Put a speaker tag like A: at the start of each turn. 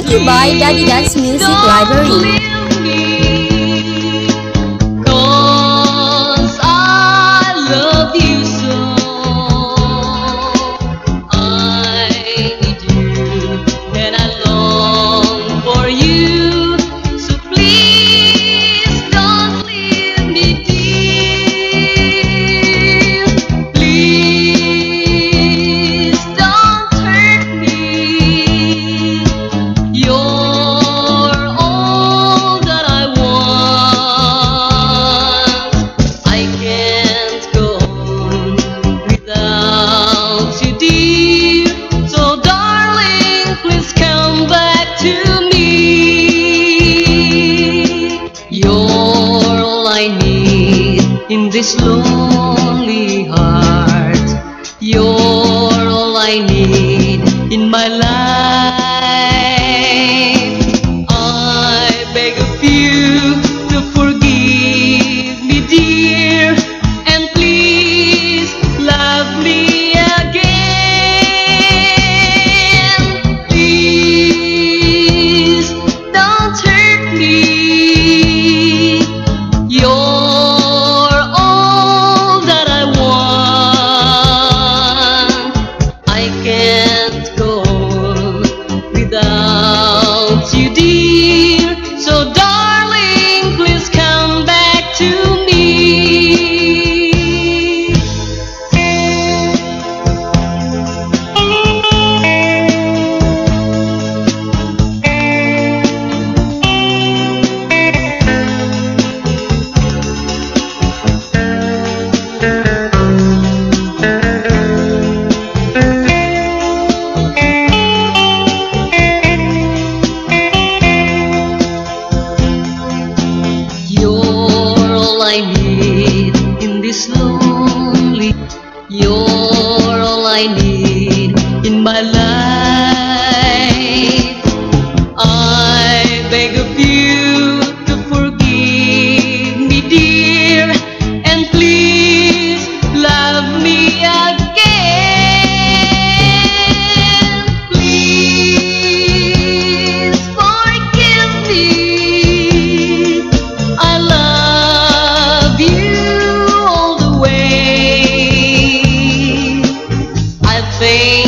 A: brought to you by Daddy Dance Music Library.
B: In this lonely heart, you're all I need in my life. I beg of you to forgive me, dear, and please love me again. Please don't hurt me. Without you, dear, so darling, please come back to me. I need in this lonely, you're all I need in my life. I beg of you to forgive me, dear, and please love me again. Please forgive me. I love you all the way. I think